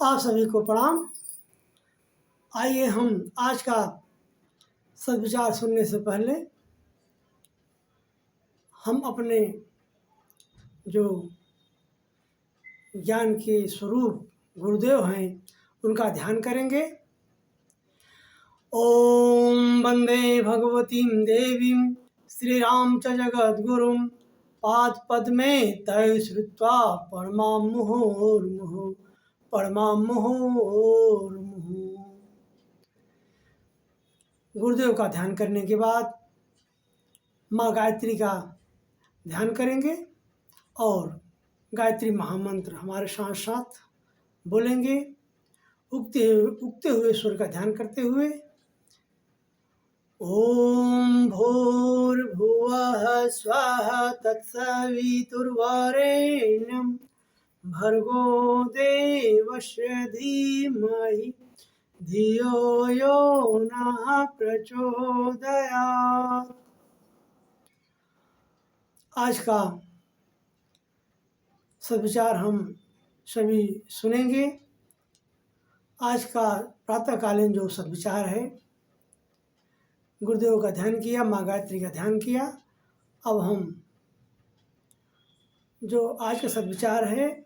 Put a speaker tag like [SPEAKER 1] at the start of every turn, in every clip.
[SPEAKER 1] आप सभी को प्रणाम। आइए हम आज का सद्विचार सुनने से पहले हम अपने जो ज्ञान के स्वरूप गुरुदेव हैं उनका ध्यान करेंगे। ओम वंदे भगवतीं देवीं श्रीराम च जगद्गुरुं पाद पद्मे तय श्रुत्वा परमां मुहुर्मुहुः परमां मुहुर्मुहुः। गुरुदेव का ध्यान करने के बाद माँ गायत्री का ध्यान करेंगे और गायत्री महामंत्र हमारे साथ साथ बोलेंगे। उगते हुए स्वर का ध्यान करते हुए ओम भूर्भुवः स्वः तत्सवितुर्वरेण्यं भर्गो देवस्य धीमहि धियो यो नः प्रचोदयात्। आज का सद्विचार हम सभी सुनेंगे। आज का प्रातःकालीन जो सद्विचार है, गुरुदेव का ध्यान किया, माँ गायत्री का ध्यान किया। अब हम जो आज का सद्विचार है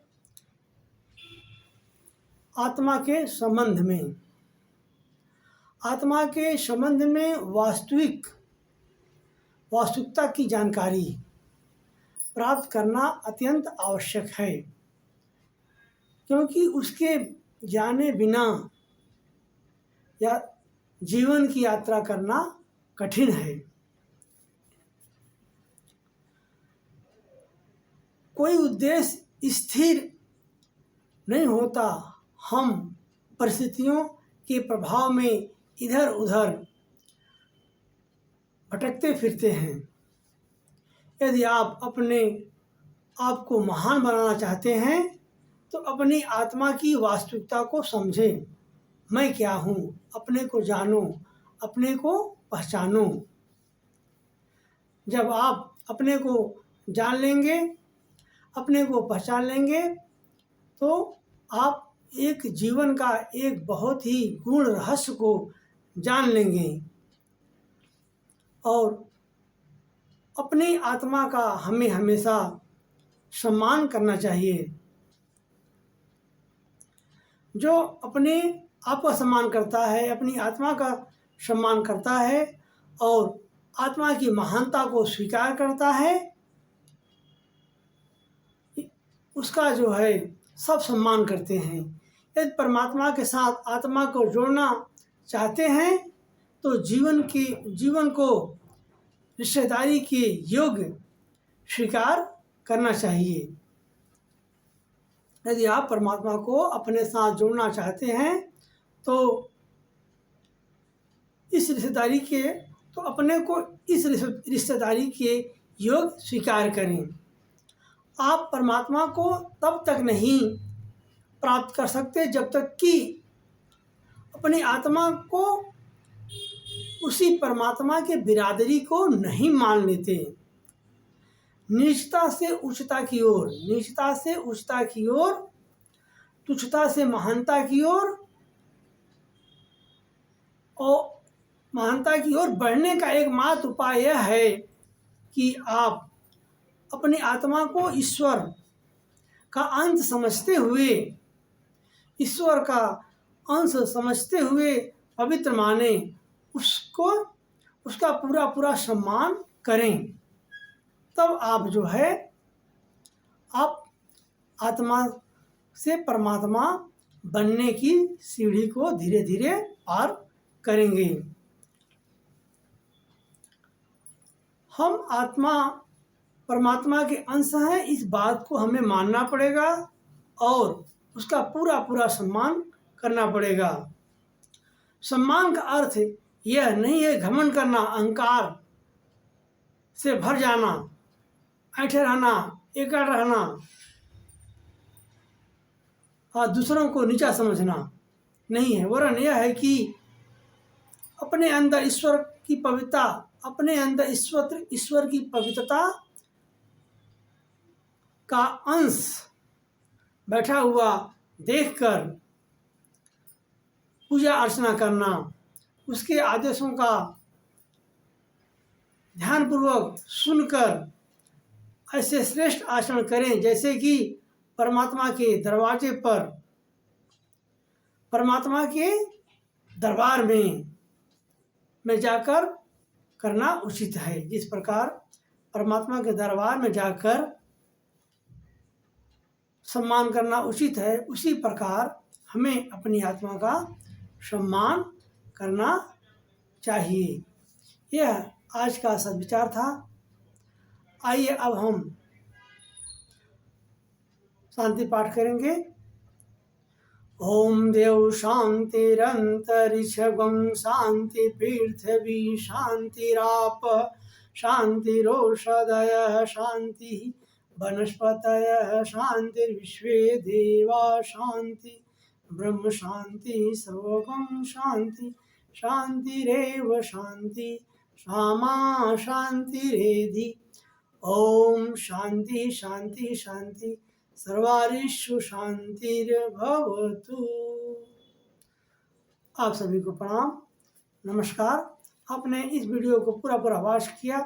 [SPEAKER 1] आत्मा के संबंध में, आत्मा के संबंध में वास्तविकता की जानकारी प्राप्त करना अत्यंत आवश्यक है, क्योंकि उसके जाने बिना या जीवन की यात्रा करना कठिन है। कोई उद्देश्य स्थिर नहीं होता। हम परिस्थितियों के प्रभाव में इधर उधर भटकते फिरते हैं। यदि आप अपने आप को महान बनाना चाहते हैं तो अपनी आत्मा की वास्तविकता को समझें। मैं क्या हूँ, अपने को जानो, अपने को पहचानो। जब आप अपने को जान लेंगे, अपने को पहचान लेंगे, तो आप एक जीवन का एक बहुत ही गूढ़ रहस्य को जान लेंगे और अपनी आत्मा का हमें हमेशा सम्मान करना चाहिए। जो अपने आप का सम्मान करता है, अपनी आत्मा का सम्मान करता है और आत्मा की महानता को स्वीकार करता है, उसका जो है सब सम्मान करते हैं। यदि परमात्मा के साथ आत्मा को जोड़ना चाहते हैं तो जीवन को रिश्तेदारी के योग्य स्वीकार करना चाहिए। यदि आप परमात्मा को अपने साथ जोड़ना चाहते हैं तो अपने को इस रिश्तेदारी के योग्य स्वीकार करें। आप परमात्मा को तब तक नहीं प्राप्त कर सकते जब तक कि अपनी आत्मा को उसी परमात्मा के बिरादरी को नहीं मान लेते। नीचता से उच्चता की ओर, नीचता से उच्चता की ओर, तुच्छता से महानता की ओर और महानता की ओर बढ़ने का एकमात्र उपाय यह है कि आप अपनी आत्मा को ईश्वर का अंत समझते हुए, ईश्वर का अंश समझते हुए पवित्र माने, उसका पूरा सम्मान करें। तब आप जो है आप आत्मा से परमात्मा बनने की सीढ़ी को धीरे धीरे पार करेंगे। हम आत्मा परमात्मा के अंश हैं, इस बात को हमें मानना पड़ेगा और उसका पूरा सम्मान करना पड़ेगा। सम्मान का अर्थ यह नहीं है घमंड करना, अहंकार से भर जाना, ऐठे रहना, एकड़ रहना और दूसरों को नीचा समझना नहीं है। वरन यह है कि अपने अंदर ईश्वर की पवित्रता, अपने अंदर ईश्वर की पवित्रता का अंश बैठा हुआ देखकर पूजा अर्चना करना, उसके आदेशों का ध्यानपूर्वक सुनकर ऐसे श्रेष्ठ आचरण करें जैसे कि परमात्मा के दरवाजे पर, परमात्मा के दरबार में जाकर करना उचित है। जिस प्रकार परमात्मा के दरबार में जाकर सम्मान करना उचित है, उसी प्रकार हमें अपनी आत्मा का सम्मान करना चाहिए। यह आज का सद्विचार था। आइए अब हम शांति पाठ करेंगे। ओम देव शांतिरंतरिक्षगं शांति पृथ्वी शांतिराप शांतिरोषधयः शांति वनस्पतयः शांतिर्विश्वे देवा शांति ब्रह्म शांति सर्वगं शांति शांतिरेव शांति सामा शांतिरेधि। ओम शांति शांति शांति सर्वारिषु शांतिर्भवतु। आप सभी को प्रणाम, नमस्कार। आपने इस वीडियो को पूरा वॉच किया,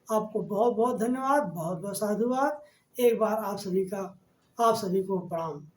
[SPEAKER 1] आपको बहुत बहुत धन्यवाद, बहुत बहुत साधुवाद। एक बार आप सभी को प्रणाम।